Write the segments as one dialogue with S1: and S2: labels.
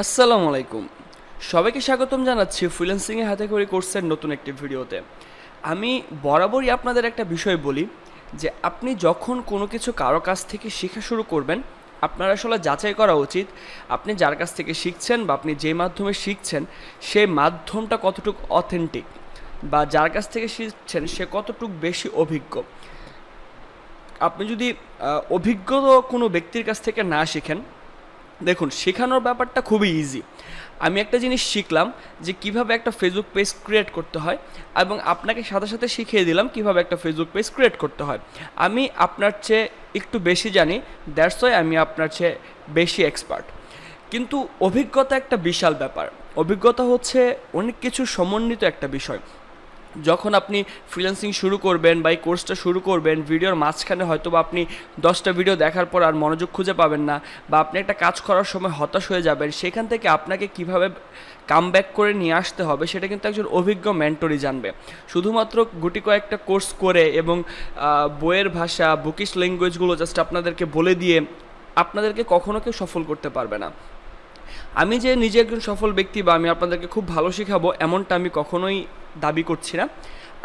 S1: আসসালামু আলাইকুম। সবাইকে স্বাগতম জানাচ্ছি ফ্রিল্যান্সিংয়ে হাতে খড়ি কোর্সের নতুন একটি ভিডিওতে। আমি বরাবরই আপনাদের একটা বিষয় বলি যে আপনি যখন কোনো কিছু কারো কাছ থেকে শেখা শুরু করবেন, আপনার আসলে যাচাই করা উচিত আপনি যার কাছ থেকে শিখছেন বা আপনি যে মাধ্যমে শিখছেন সেই মাধ্যমটা কতটুকু অথেন্টিক, বা যার কাছ থেকে শিখছেন সে কতটুকু বেশি অভিজ্ঞ। আপনি যদি অভিজ্ঞ কোনো ব্যক্তির কাছ থেকে না শিখেন, দেখুন শেখানোর ব্যাপারটা খুবই ইজি। আমি একটা জিনিস শিখলাম যে কিভাবে একটা ফেসবুক পেজ ক্রিয়েট করতে হয়, এবং আপনাকে সাথে সাথে শিখিয়ে দিলাম কিভাবে একটা ফেসবুক পেজ ক্রিয়েট করতে হয়। আমি আপনার চেয়ে একটু বেশি জানি, দ্যাটস ওয়াই আমি আপনার চেয়ে বেশি এক্সপার্ট। কিন্তু অভিজ্ঞতা একটা বিশাল ব্যাপার। অভিজ্ঞতা হচ্ছে অনেক কিছু সমন্বিত একটা বিষয়। যখন আপনি ফ্রিল্যান্সিং শুরু করবেন বা এই কোর্সটা শুরু করবেন, ভিডিওর মাঝখানে হয়তো বা আপনি 10টা ভিডিও দেখার পর আর মনোযোগ খুঁজে পাবেন না, বা আপনি একটা কাজ করার সময় হতাশ হয়ে যাবেন, সেখান থেকে আপনাকে কিভাবে কামব্যাক করে নিয়ে আসতে হবে সেটা কিন্তু একজন অভিজ্ঞ মেন্টরই জানবে। শুধুমাত্র গুটি কয়েকটা কোর্স করে এবং বইয়ের ভাষা, বুকিশ ল্যাঙ্গুয়েজগুলো জাস্ট আপনাদেরকে বলে দিয়ে আপনাদেরকে কখনো কেউ সফল করতে পারবে না। আমি যে নিজে একজন সফল ব্যক্তি বা আমি আপনাদেরকে খুব ভালো শেখাবো এমনটা আমি কখনোই দাবি করছি না।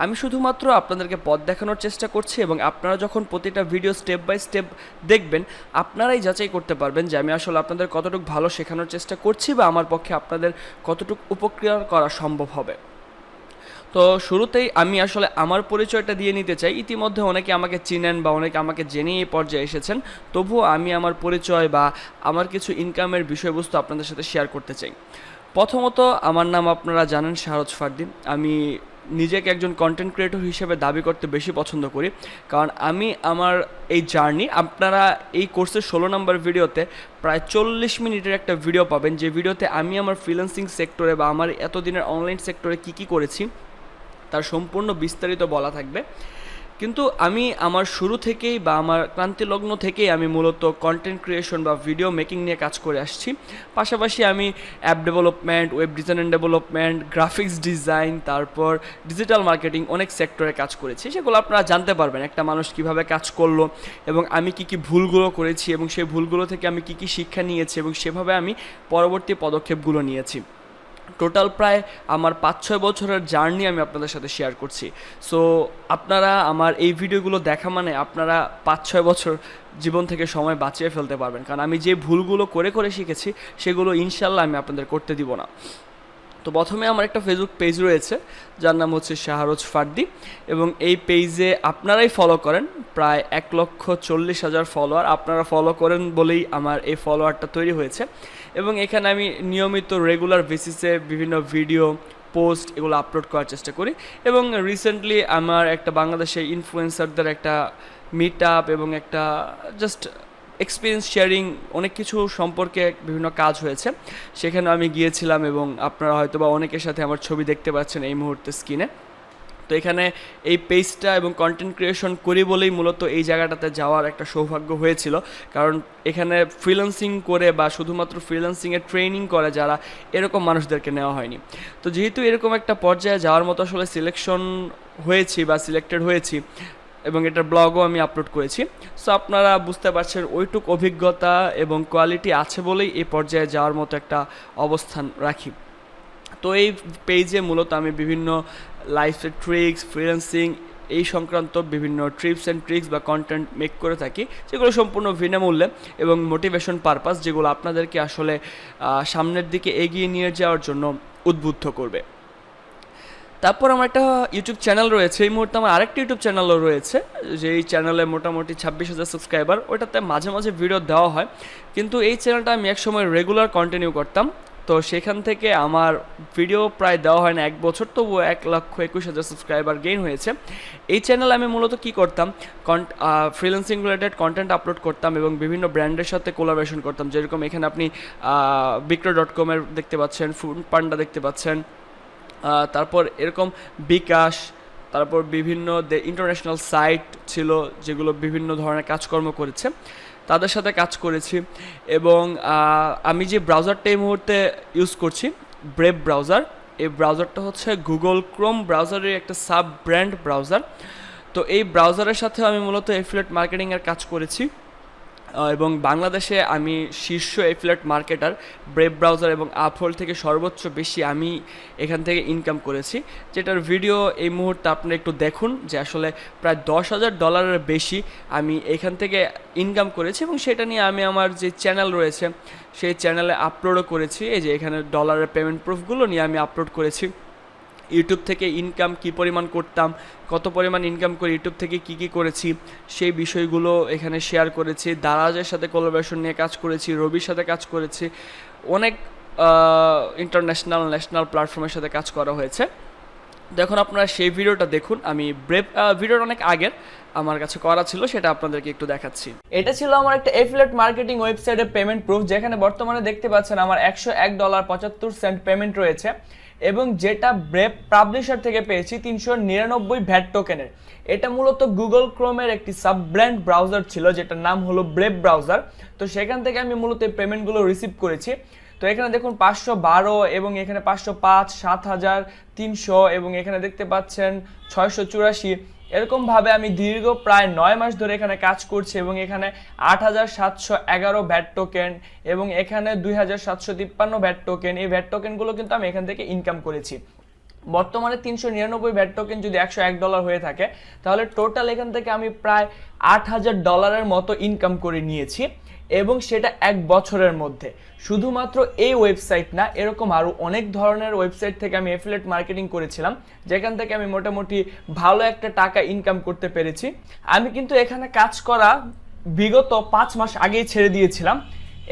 S1: আমি শুধুমাত্র আপনাদেরকে পথ দেখানোর চেষ্টা করছি, এবং আপনারা যখন প্রতিটা ভিডিও স্টেপ বাই স্টেপ দেখবেন, আপনারাই যাচাই করতে পারবেন যে আমি আসলে আপনাদের কতটুকু ভালো শেখানোর চেষ্টা করছি বা আমার পক্ষে আপনাদের কতটুকু উপকার করা সম্ভব হবে। তো শুরুতেই আমি আসলে আমার পরিচয়টা দিয়ে নিতে চাই। ইতিমধ্যে অনেকে আমাকে চিনেন বা অনেকে আমাকে জেনে এই পর্যায়ে এসেছেন, তবুও আমি আমার পরিচয় বা আমার কিছু ইনকামের বিষয়বস্তু আপনাদের সাথে শেয়ার করতে চাই। প্রথমত, আমার নাম আপনারা জানেন, শাহরজ ফারদিন। আমি নিজেকে একজন কন্টেন্ট ক্রিয়েটর হিসেবে দাবি করতে বেশি পছন্দ করি, কারণ আমি আমার এই জার্নি, আপনারা এই কোর্সের 16 নম্বর ভিডিওতে প্রায় 40 মিনিটের একটা ভিডিও পাবেন, যে ভিডিওতে আমি আমার ফ্রিল্যান্সিং সেক্টরে বা আমার এতদিনের অনলাইন সেক্টরে কী কী করেছি তার সম্পূর্ণ বিস্তারিত বলা থাকবে। কিন্তু আমি আমার শুরু থেকেই বা আমার ক্রান্তিলগ্ন থেকেই আমি মূলত কন্টেন্ট ক্রিয়েশন বা ভিডিও মেকিং নিয়ে কাজ করে আসছি। পাশাপাশি আমি app development, web design and development, graphics design, তারপর ডিজিটাল মার্কেটিং, অনেক সেক্টরে কাজ করেছি। সেগুলো আপনারা জানতে পারবেন একটা মানুষ কীভাবে কাজ করলো এবং আমি কী কী ভুলগুলো করেছি এবং সেই ভুলগুলো থেকে আমি কী কী শিক্ষা নিয়েছি এবং সেভাবে আমি পরবর্তী পদক্ষেপগুলো নিয়েছি। টোটাল প্রায় আমার 5-6 বছরের জার্নি আমি আপনাদের সাথে শেয়ার করছি। সো আপনারা আমার এই ভিডিওগুলো দেখা মানে আপনারা 5-6 বছর জীবন থেকে সময় বাঁচিয়ে ফেলতে পারবেন, কারণ আমি যে ভুলগুলো করে করে শিখেছি সেগুলো ইনশাল্লাহ আমি আপনাদের করতে দিব না। তো প্রথমে আমার একটা ফেসবুক পেজ রয়েছে যার নাম হচ্ছে শাহরজ ফারদি, এবং এই পেজে আপনারাই ফলো করেন, প্রায় 1,40,000 ফলোয়ার আপনারা ফলো করেন বলেই আমার এই ফলোয়ারটা তৈরি হয়েছে। এবং এখানে আমি নিয়মিত রেগুলার বেসিসে বিভিন্ন ভিডিও, পোস্ট এগুলো আপলোড করার চেষ্টা করি। এবং রিসেন্টলি আমার একটা বাংলাদেশে ইনফ্লুয়েন্সারদের একটা মিট আপ এবং একটা জাস্ট এক্সপিরিয়েন্স শেয়ারিং, অনেক কিছু সম্পর্কে বিভিন্ন কাজ হয়েছে, সেখানে আমি গিয়েছিলাম এবং আপনারা হয়তো বা অনেকের সাথে আমার ছবি দেখতে পাচ্ছেন এই মুহূর্তে স্ক্রিনে। তো এখানে এই পেজটা এবং কন্টেন্ট ক্রিয়েশন করি বলেই মূলত এই জায়গাটাতে যাওয়ার একটা সৌভাগ্য হয়েছিল, কারণ এখানে ফ্রিল্যান্সিং করে বা শুধুমাত্র ফ্রিল্যান্সিংয়ের ট্রেনিং করে যারা, এরকম মানুষদেরকে নেওয়া হয়নি। তো যেহেতু এরকম একটা পর্যায়ে যাওয়ার মতো আসলে সিলেকশন হয়েছি বা সিলেক্টেড হয়েছি, এবং এটার ব্লগও আমি আপলোড করেছি, সো আপনারা বুঝতে পারছেন ওইটুক অভিজ্ঞতা এবং কোয়ালিটি আছে বলেই এই পর্যায়ে যাওয়ার মতো একটা অবস্থান রাখি। তো এই পেজে মূলত আমি বিভিন্ন লাইফের ট্রিক্স, ফ্রিল্যান্সিং এই সংক্রান্ত বিভিন্ন ট্রিপস অ্যান্ড ট্রিক্স বা কন্টেন্ট মেক করে থাকি, যেগুলো সম্পূর্ণ বিনামূল্যে এবং মোটিভেশন পারপাস, যেগুলো আপনাদেরকে আসলে সামনের দিকে এগিয়ে নিয়ে যাওয়ার জন্য উদ্বুদ্ধ করবে। তারপর আমার একটা ইউটিউব চ্যানেল রয়েছে, এই মুহূর্তে আমার আরেকটা ইউটিউব চ্যানেলও রয়েছে, যে এই চ্যানেলে মোটামুটি 26,000 সাবস্ক্রাইবার। ওটাতে মাঝে মাঝে ভিডিও দেওয়া হয়, কিন্তু এই চ্যানেলটা আমি একসময় রেগুলার কন্টিনিউ করতাম। তো সেখান থেকে আমার ভিডিও প্রায় দেওয়া হয় না 1 বছর, তবুও 1,21,000 সাবস্ক্রাইবার গেইন হয়েছে। এই চ্যানেলে আমি মূলত কী করতাম, ফ্রিল্যান্সিং রিলেটেড কন্টেন্ট আপলোড করতাম এবং বিভিন্ন ব্র্যান্ডের সাথে কোলাবোরেশন করতাম। যেরকম এখানে আপনি বিক্রয়.com-এর দেখতে পাচ্ছেন, ফুড পান্ডা দেখতে পাচ্ছেন, তারপর এরকম বিকাশ, তারপর বিভিন্ন ইন্টারন্যাশনাল সাইট ছিল যেগুলো বিভিন্ন ধরনের কাজকর্ম করেছে, তাদের সাথে কাজ করেছি। এবং আমি যে ব্রাউজারটা এই মুহূর্তে ইউজ করছি, ব্রেভ ব্রাউজার, এই ব্রাউজারটা হচ্ছে গুগল ক্রোম ব্রাউজারের একটা সাব ব্র্যান্ড ব্রাউজার। তো এই ব্রাউজারের সাথে আমি মূলত এফিলিয়েট মার্কেটিংয়ের কাজ করেছি। এবং বাংলাদেশে আমি শীর্ষ এফিলিয়েট মার্কেটার ব্রেভ ব্রাউজার এবং আপহোল্ড থেকে সর্বোচ্চ বেশি আমি এখান থেকে ইনকাম করেছি, যেটার ভিডিও এই মুহূর্তে আপনারা একটু দেখুন যে আসলে প্রায় $10,000 বেশি আমি এখান থেকে ইনকাম করেছি এবং সেটা নিয়ে আমি আমার যে চ্যানেল রয়েছে সেই চ্যানেলে আপলোডও করেছি। এই যে এখানে ডলারের পেমেন্ট প্রুফগুলো নিয়ে আমি আপলোড করেছি। ইউটিউব থেকে ইনকাম কী পরিমাণ করতাম, কত পরিমাণ ইনকাম করে ইউটিউব থেকে কি করেছি সেই বিষয়গুলো এখানে শেয়ার করেছি। দারাজের সাথে কোলাবোরেশন নিয়ে কাজ করেছি, রবির সাথে কাজ করেছি, অনেক ইন্টারন্যাশনাল ন্যাশনাল প্ল্যাটফর্মের সাথে কাজ করা হয়েছে। দেখুন আপনারা সেই ভিডিওটা দেখুন। আমি ব্রেভ ভিডিওটা অনেক আগের আমার কাছে করা ছিল, সেটা আপনাদেরকে একটু দেখাচ্ছি। এটা ছিল আমার একটা এফিলিয়েট মার্কেটিং ওয়েবসাইটের পেমেন্ট প্রুফ, যেখানে বর্তমানে দেখতে পাচ্ছেন আমার $101.75 পেমেন্ট রয়েছে এবং যেটা ব্রেভ পাবলিশার থেকে পেয়েছি 399 ভ্যাট টোকেনের। এটা মূলত গুগল ক্রোমের একটি সাব ব্র্যান্ড ব্রাউজার ছিল, যেটার নাম হলো ব্রেভ ব্রাউজার। তো সেখান থেকে আমি মূলত এই পেমেন্টগুলো রিসিভ করেছি। তো এখানে দেখুন 512 এবং এখানে 505, 7,300 এবং এখানে দেখতে পাচ্ছেন 684। এরকমভাবে আমি দীর্ঘ প্রায় 9 মাস ধরে এখানে কাজ করছি এবং এখানে 8,711 ভ্যাট টোকেন এবং এখানে 2,753 ভ্যাট টোকেন। এই ভ্যাট টোকেনগুলো কিন্তু আমি এখান থেকে ইনকাম করেছি। বর্তমানে 399 ভ্যাট টোকেন যদি $101 হয়ে থাকে, তাহলে টোটাল এখান থেকে আমি প্রায় $8,000 মতো ইনকাম করে নিয়েছি এবং সেটা 1 বছরের মধ্যে। শুধুমাত্র এই ওয়েবসাইট না, এরকম আরও অনেক ধরনের ওয়েবসাইট থেকে আমি এফিলিয়েট মার্কেটিং করেছিলাম, যেখান থেকে আমি মোটামুটি ভালো একটা টাকা ইনকাম করতে পেরেছি। আমি কিন্তু এখানে কাজ করা বিগত 5 মাস আগেই ছেড়ে দিয়েছিলাম।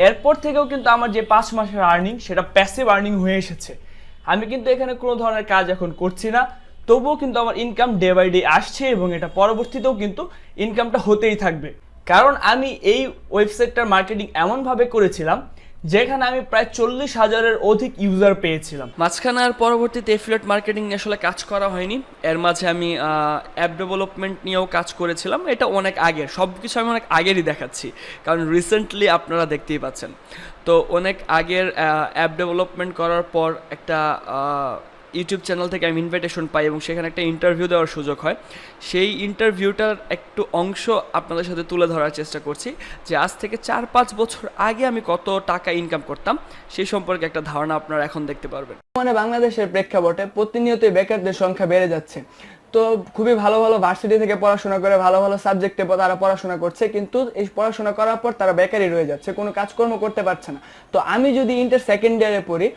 S1: এরপর থেকেও কিন্তু আমার যে 5 মাসের আর্নিং সেটা প্যাসিভ আর্নিং হয়ে এসেছে। আমি কিন্তু এখানে কোনো ধরনের কাজ এখন করছি না, তবুও কিন্তু আমার ইনকাম ডে বাই ডে আসছে এবং এটা পরবর্তীতেও কিন্তু ইনকামটা হতেই থাকবে। কারণ আমি এই ওয়েবসাইটটার মার্কেটিং এমনভাবে করেছিলাম যেখানে আমি প্রায় 40,000-এর অধিক ইউজার পেয়েছিলাম। মাঝখানে আর পরবর্তীতে এফিলিয়েট মার্কেটিং নিয়ে আসলে কাজ করা হয়নি। এর মাঝে আমি অ্যাপ ডেভেলপমেন্ট নিয়েও কাজ করেছিলাম। এটা অনেক আগের, সব কিছু আমি অনেক আগেরই দেখাচ্ছি, কারণ রিসেন্টলি আপনারা দেখতেই পাচ্ছেন। তো অনেক আগের অ্যাপ ডেভেলপমেন্ট করার পর একটা ইউটিউব চ্যানেল থেকে আমি ইনভাইটেশন পাই এবং সেখানে একটা ইন্টারভিউ দেওয়ার সুযোগ হয়। সেই ইন্টারভিউটার একটু অংশ আপনাদের সাথে তুলে ধরার চেষ্টা করছি, যে আজ থেকে 4-5 বছর আগে আমি কত টাকা ইনকাম করতাম সেই সম্পর্কে একটা ধারণা আপনারা এখন দেখতে পারবেন।
S2: মানে বাংলাদেশের প্রেক্ষাপটে প্রতিনিয়তই বেকারদের সংখ্যা বেড়ে যাচ্ছে। তো খুবই ভালো ভালো ভার্সিটি থেকে পড়াশোনা করে ভালো ভালো সাবজেক্টে তারা পড়াশোনা করছে, কিন্তু এই পড়াশোনা করার পর তারা বেকারই রয়ে যাচ্ছে, কোনো কাজকর্ম করতে পারছে না। তো আমি যদি ইন্টার সেকেন্ড ইয়ারে পড়ি,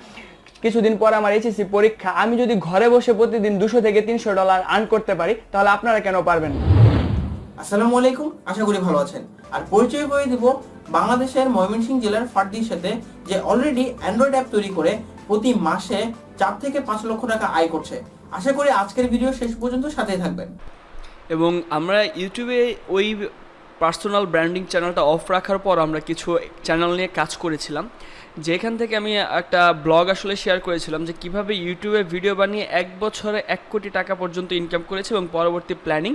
S2: কিছুদিন পর আমার এইচএসসি পরীক্ষা, আমি যদি ঘরে বসে প্রতিদিন $200 থেকে $300 আর্ন করতে পারি, তাহলে আপনারা কেন পারবেন না?
S3: আসসালামু আলাইকুম, আশা করি ভালো আছেন। আর পরিচয় করে দিব বাংলাদেশের ময়মনসিংহ জেলার ফার্দির সাথে, যে অলরেডি অ্যান্ড্রয়েড অ্যাপ তৈরি করে প্রতি মাসে 4 থেকে 5 লক্ষ টাকা আয় করছে। আশা করি আজকের ভিডিও শেষ পর্যন্ত সাথেই থাকবেন।
S1: এবং আমরা ইউটিউবে ওই পার্সোনাল ব্র্যান্ডিং চ্যানেলটা অফ রাখার পর আমরা কিছু চ্যানেল নিয়ে কাজ করেছিলাম, যেখান থেকে আমি একটা ব্লগ আসলে শেয়ার করেছিলাম যে কিভাবে ইউটিউবে ভিডিও বানিয়ে 1 বছরে 1 কোটি টাকা পর্যন্ত ইনকাম করেছি এবং পরবর্তী প্ল্যানিং।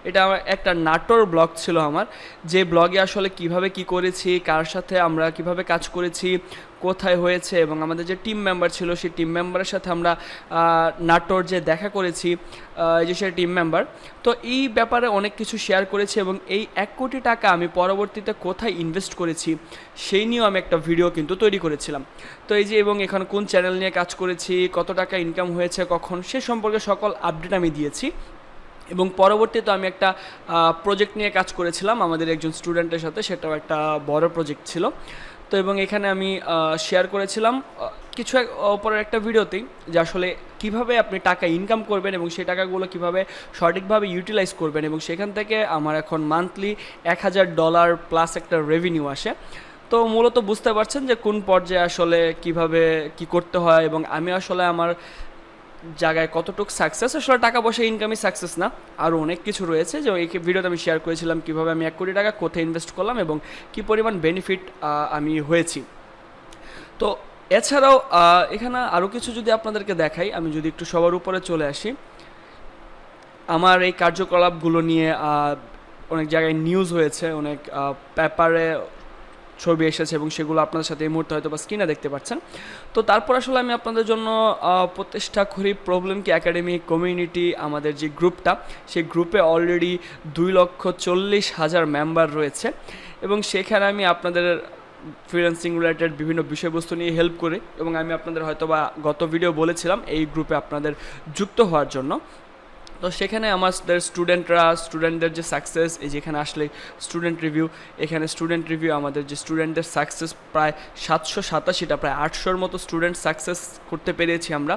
S1: এটা আমার একটা নাটোর ব্লগ ছিল আমার, যে ব্লগে আসলে কিভাবে কি করেছি, কার সাথে আমরা কিভাবে কাজ করেছি, কোথায় হয়েছে এবং আমাদের যে টিম মেম্বার ছিল সেই টিম মেম্বারের সাথে আমরা নাটোর যে দেখা করেছি, যে সে টিম মেম্বার। তো এই ব্যাপারে অনেক কিছু শেয়ার করেছি এবং এই 1 কোটি টাকা আমি পরবর্তীতে কোথায় ইনভেস্ট করেছি সেই নিয়েও আমি একটা ভিডিও কিন্তু তৈরি করেছিলাম। তো এই যে, এবং এখানে কোন চ্যানেল নিয়ে কাজ করেছি, কত টাকা ইনকাম হয়েছে কখন, সে সম্পর্কে সকল আপডেট আমি দিয়েছি। এবং পরবর্তীতে আমি একটা প্রজেক্ট নিয়ে কাজ করেছিলাম আমাদের একজন স্টুডেন্টের সাথে, সেটাও একটা বড় প্রজেক্ট ছিল। তো এবং এখানে আমি শেয়ার করেছিলাম কিছু অপরের একটা ভিডিওতেই, যে আসলে কীভাবে আপনি টাকা ইনকাম করবেন এবং সেই টাকাগুলো কীভাবে সঠিকভাবে ইউটিলাইজ করবেন, এবং সেখান থেকে আমার এখন মান্থলি $1,000 প্লাস একটা রেভিনিউ আসে। তো মূলত বুঝতে পারছেন যে কোন পর্যায়ে আসলে কিভাবে কি করতে হয় এবং আমি আসলে আমার জায়গায় কতটুকু সাকসেস। আসলে টাকা পয়সা ইনকামই সাকসেস না, আরও অনেক কিছু রয়েছে, যে এই ভিডিওতে আমি শেয়ার করেছিলাম কীভাবে আমি 1 কোটি টাকা কোথায় ইনভেস্ট করলাম এবং কী পরিমাণ বেনিফিট আমি হয়েছি। তো এছাড়াও এখানে আরও কিছু যদি আপনাদেরকে দেখাই, আমি যদি একটু সবার উপরে চলে আসি, আমার এই কার্যকলাপগুলো নিয়ে অনেক জায়গায় নিউজ হয়েছে, অনেক পেপারে ছবি এসেছে এবং সেগুলো আপনাদের সাথে এই মুহূর্তে হয়তো বা স্ক্রিনে দেখতে পাচ্ছেন। তো তারপর আসলে আমি আপনাদের জন্য প্রতিষ্ঠা করি প্রবলেম কি একাডেমি কমিউনিটি, আমাদের যে গ্রুপটা, সেই গ্রুপে অলরেডি 2,40,000 মেম্বার রয়েছে এবং সেখানে আমি আপনাদের ফ্রিল্যান্সিং রিলেটেড বিভিন্ন বিষয়বস্তু নিয়ে হেল্প করি এবং আমি আপনাদের হয়তোবা গত ভিডিও বলেছিলাম এই গ্রুপে আপনাদের যুক্ত হওয়ার জন্য। তো সেখানে আমাদের স্টুডেন্টদের যে সাকসেস, এই যেখানে আসলে স্টুডেন্ট রিভিউ, এখানে স্টুডেন্ট রিভিউ আমাদের যে স্টুডেন্টদের সাকসেস প্রায় 787টা, প্রায় 800-র মতো স্টুডেন্ট সাকসেস করতে পেরেছি আমরা,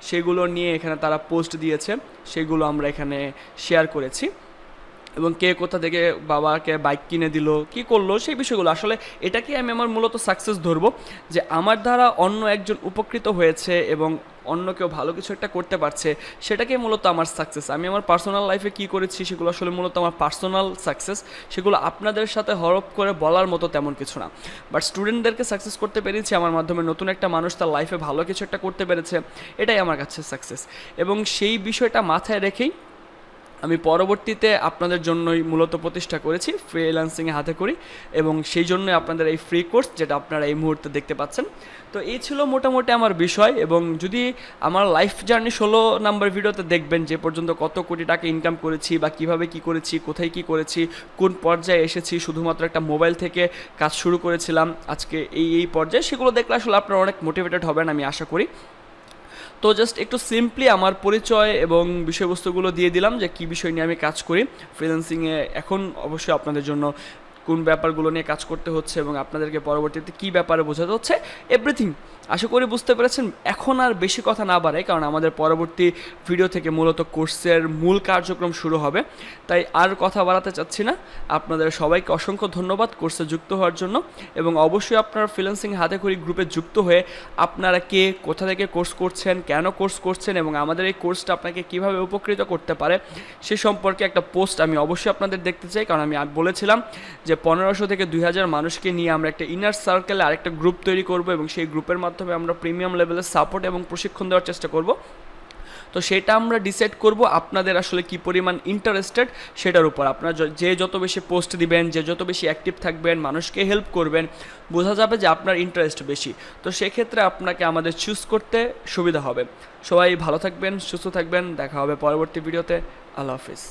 S1: সেগুলো নিয়ে এখানে তারা পোস্ট দিয়েছে, সেগুলো আমরা এখানে শেয়ার করেছি। এবং কে কোথা থেকে বাবাকে বাইক কিনে দিল, কি করলো, সেই বিষয়গুলো আসলে এটাকে আমি আমার মূলত সাকসেস ধরবো, যে আমার দ্বারা অন্য একজন উপকৃত হয়েছে এবং অন্য কেউ ভালো কিছু একটা করতে পারছে, সেটাকে মূলত আমার সাকসেস। আমি আমার পার্সোনাল লাইফে কী করেছি সেগুলো আসলে মূলত আমার পার্সোনাল সাকসেস, সেগুলো আপনাদের সাথে হরপ করে বলার মতো তেমন কিছু না। বাট স্টুডেন্টদেরকে সাকসেস করতে পেরেছি আমার মাধ্যমে, নতুন একটা মানুষ তার লাইফে ভালো কিছু একটা করতে পেরেছে, এটাই আমার কাছে সাকসেস। এবং সেই বিষয়টা মাথায় রেখেই আমি পরবর্তীতে আপনাদের জন্যই মূলত প্রতিষ্ঠা করেছি ফ্রিল্যান্সিংয়ে হাতে করি, এবং সেই জন্যই আপনাদের এই ফ্রি কোর্স যেটা আপনারা এই মুহূর্তে দেখতে পাচ্ছেন। তো এই ছিল মোটামুটি আমার বিষয়। এবং যদি আমার লাইফ জার্নি 16 নাম্বার ভিডিওতে দেখবেন যে পর্যন্ত কত কোটি টাকা ইনকাম করেছি বা কিভাবে কি করেছি, কোথায় কি করেছি, কোন পর্যায়ে এসেছি, শুধুমাত্র একটা মোবাইল থেকে কাজ শুরু করেছিলাম আজকে এই পর্যায়ে, সেগুলো দেখলে আসলে আপনারা অনেক মোটিভেটেড হবেন আমি আশা করি। তো জাস্ট একটু সিম্পলি আমার পরিচয় এবং বিষয়বস্তুগুলো দিয়ে দিলাম যে কী বিষয় নিয়ে আমি কাজ করি ফ্রিল্যান্সিংয়ে। এখন অবশ্যই আপনাদের জন্য কোন ব্যাপারগুলো নিয়ে কাজ করতে হচ্ছে এবং আপনাদেরকে পরবর্তীতে কী ব্যাপারে বোঝাতে হচ্ছে, এভরিথিং আশা করি বুঝতে পেরেছেন। এখন আর বেশি কথা না বাড়াই, কারণ আমাদের পরবর্তী ভিডিও থেকে মূলত কোর্সের মূল কার্যক্রম শুরু হবে, তাই আর কথা বাড়াতে চাচ্ছি না। আপনাদের সবাইকে অসংখ্য ধন্যবাদ কোর্সে যুক্ত হওয়ার জন্য, এবং অবশ্যই আপনারা ফ্রিল্যান্সিং হাতে খড়ি গ্রুপে যুক্ত হয়ে আপনারা কে কোথা থেকে কোর্স করছেন, কেন কোর্স করছেন এবং আমাদের এই কোর্সটা আপনাকে কীভাবে উপকৃত করতে পারে সে সম্পর্কে একটা পোস্ট আমি অবশ্যই আপনাদের দেখতে চাই। কারণ আমি বলেছিলাম যে 1500 থেকে 2000 মানুষকে নিয়ে আমরা একটা ইনার সার্কেলে আরেকটা গ্রুপ তৈরি করব, এবং সেই গ্রুপের মাধ্যমে আমরা প্রিমিয়াম লেভেলের সাপোর্ট এবং প্রশিক্ষণ দেওয়ার চেষ্টা করব। তো সেটা আমরা ডিসাইড করব আপনাদের আসলে কি পরিমাণ ইন্টারেস্টেড সেটার উপর। আপনারা যে যত বেশি পোস্ট দিবেন, যে যত বেশি অ্যাক্টিভ থাকবেন, মানুষকে হেল্প করবেন, বোঝা যাবে যে আপনার ইন্টারেস্ট বেশি। তো সেক্ষেত্রে আপনাকে আমাদের চুজ করতে সুবিধা হবে। সবাই ভালো থাকবেন, সুস্থ থাকবেন, দেখা হবে পরবর্তী ভিডিওতে। আল্লাহ হাফিজ।